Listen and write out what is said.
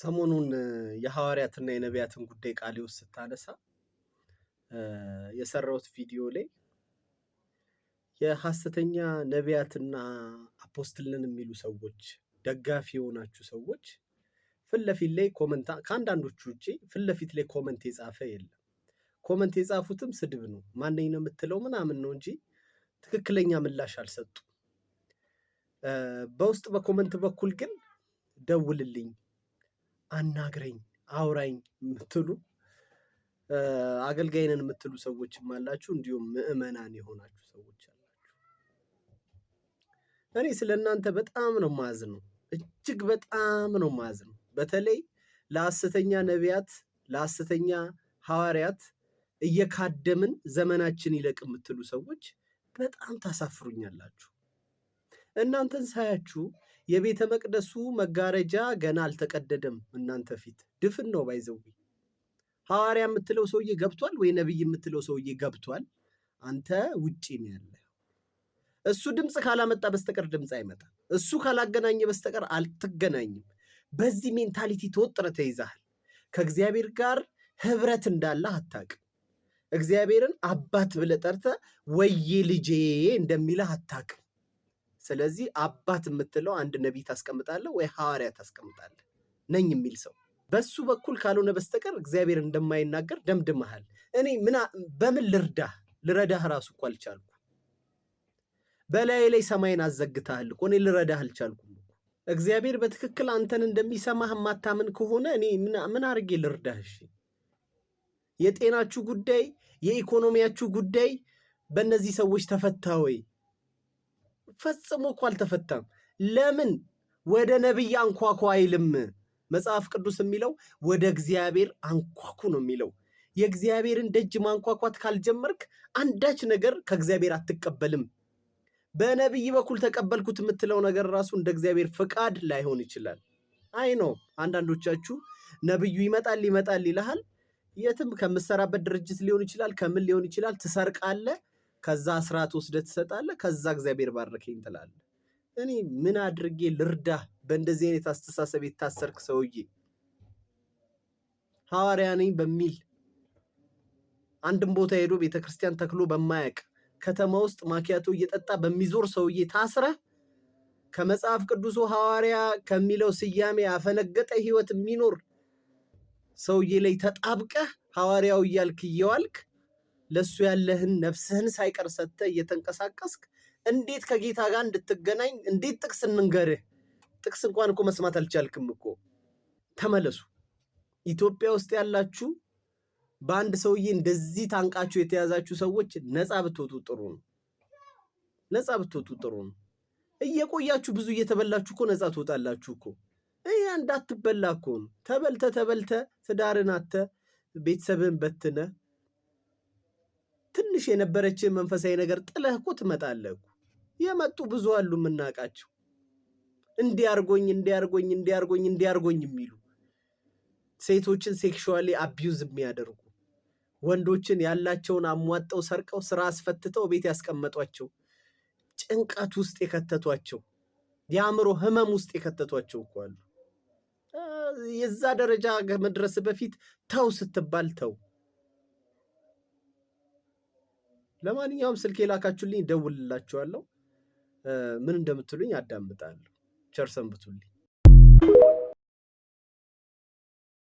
ሰሞኑን የሐዋርያትና የነቢያትን ጉዳይ ቃሌ ውስጥ ስታነሳ የሰራሁት ቪዲዮ ላይ የሐሰተኛ ነቢያትና አፖስትልን የሚሉ ሰዎች ደጋፊ የሆናችሁ ሰዎች ፊት ለፊት ላይ ኮመንት ከአንዳንዶቹ ውጪ ፊት ለፊት ላይ ኮመንት የጻፈ የለም። ኮመንት የጻፉትም ስድብ ነው፣ ማንኝ ነው የምትለው ምናምን ነው እንጂ ትክክለኛ ምላሽ አልሰጡም። በውስጥ በኮመንት በኩል ግን ደውልልኝ፣ አናግረኝ፣ አውራኝ የምትሉ አገልጋይነን የምትሉ ሰዎችም አላችሁ፣ እንዲሁም ምዕመናን የሆናችሁ ሰዎች አላችሁ። እኔ ስለ እናንተ በጣም ነው ማዝነው፣ እጅግ በጣም ነው ማዝነው። በተለይ ለሐሰተኛ ነቢያት ለሐሰተኛ ሐዋርያት እየካደምን ዘመናችን ይለቅ የምትሉ ሰዎች በጣም ታሳፍሩኛላችሁ። እናንተን ሳያችሁ የቤተ መቅደሱ መጋረጃ ገና አልተቀደደም፣ እናንተ ፊት ድፍን ነው። ባይዘው ሐዋርያ የምትለው ሰውዬ ገብቷል ወይ ነብይ የምትለው ሰውዬ ገብቷል። አንተ ውጪ ነው ያለው። እሱ ድምፅ ካላመጣ በስተቀር ድምፅ አይመጣም። እሱ ካላገናኘ በስተቀር አልትገናኝም። በዚህ ሜንታሊቲ ተወጥረህ ተይዘሃል። ከእግዚአብሔር ጋር ህብረት እንዳለህ አታውቅም። እግዚአብሔርን አባት ብለህ ጠርተህ ወዬ ልጄ እንደሚልህ አታውቅም። ስለዚህ አባት የምትለው አንድ ነቢይ ታስቀምጣለህ ወይ ሐዋርያ ታስቀምጣለህ ነኝ የሚል ሰው በሱ በኩል ካልሆነ በስተቀር እግዚአብሔር እንደማይናገር ደምድመሃል። እኔ በምን ልረዳህ ራሱ እኮ አልቻልኩም። በላይ ላይ ሰማይን አዘግተሃል እኮ እኔ ልረዳህ አልቻልኩም። እግዚአብሔር በትክክል አንተን እንደሚሰማህ ማታምን ከሆነ እኔ ምን አድርጌ ልርዳህ? እሺ፣ የጤናችሁ ጉዳይ የኢኮኖሚያችሁ ጉዳይ በእነዚህ ሰዎች ተፈታ ወይ? ፈጽሞ እኮ አልተፈታም። ለምን ወደ ነቢይ አንኳኩ አይልም? መጽሐፍ ቅዱስ የሚለው ወደ እግዚአብሔር አንኳኩ ነው የሚለው። የእግዚአብሔርን ደጅ ማንኳኳት ካልጀመርክ አንዳች ነገር ከእግዚአብሔር አትቀበልም። በነቢይ በኩል ተቀበልኩት የምትለው ነገር ራሱ እንደ እግዚአብሔር ፍቃድ ላይሆን ይችላል። አይ ነው አንዳንዶቻችሁ ነቢዩ ይመጣል ይልሃል። የትም ከምትሰራበት ድርጅት ሊሆን ይችላል፣ ከምን ሊሆን ይችላል። ትሰርቃለህ፣ ከዛ አስራት ወስደህ ትሰጣለህ፣ ከዛ እግዚአብሔር ባረከኝ ትላለህ። እኔ ምን አድርጌ ልርዳህ? በእንደዚህ አይነት አስተሳሰብ የታሰርክ ሰውዬ፣ ሐዋርያ ነኝ በሚል አንድም ቦታ ሄዶ ቤተክርስቲያን ተክሎ በማያውቅ ከተማ ውስጥ ማኪያቶ እየጠጣ በሚዞር ሰውዬ ታስረህ ከመጽሐፍ ቅዱሱ ሐዋርያ ከሚለው ስያሜ ያፈነገጠ ህይወት የሚኖር ሰውዬ ላይ ተጣብቀህ ሐዋርያው እያልክ እየዋልክ ለሱ ያለህን ነፍስህን ሳይቀር ሰጥተህ እየተንቀሳቀስክ እንዴት ከጌታ ጋር እንድትገናኝ እንዴት ጥቅስ እንንገርህ? ጥቅስ እንኳን እኮ መስማት አልቻልክም እኮ። ተመለሱ። ኢትዮጵያ ውስጥ ያላችሁ በአንድ ሰውዬ እንደዚህ ታንቃችሁ የተያዛችሁ ሰዎች ነፃ ብትወጡ ጥሩ ነው። ነፃ ብትወጡ ጥሩ ነው። እየቆያችሁ ብዙ እየተበላችሁ እኮ ነፃ ትወጣላችሁ እኮ። እንዳትበላ እኮ ነው። ተበልተ ትዳርን አተ ቤተሰብን በትነ ትንሽ የነበረችን መንፈሳዊ ነገር ጥለህ እኮ ትመጣለህ እኮ። የመጡ ብዙ አሉ የምናውቃቸው፣ እንዲያርጎኝ የሚሉ ሴቶችን ሴክሹዋሊ አቢዩዝ የሚያደርጉ ወንዶችን ያላቸውን አሟጠው ሰርቀው ስራ አስፈትተው ቤት ያስቀመጧቸው፣ ጭንቀት ውስጥ የከተቷቸው፣ የአእምሮ ህመም ውስጥ የከተቷቸው እኮ አሉ። የዛ ደረጃ ከመድረስ በፊት ተው ስትባል ተው። ለማንኛውም ስልክ የላካችሁልኝ ደውልላችኋለሁ። ምን እንደምትሉኝ አዳምጣለሁ። ቸር ሰንብቱልኝ።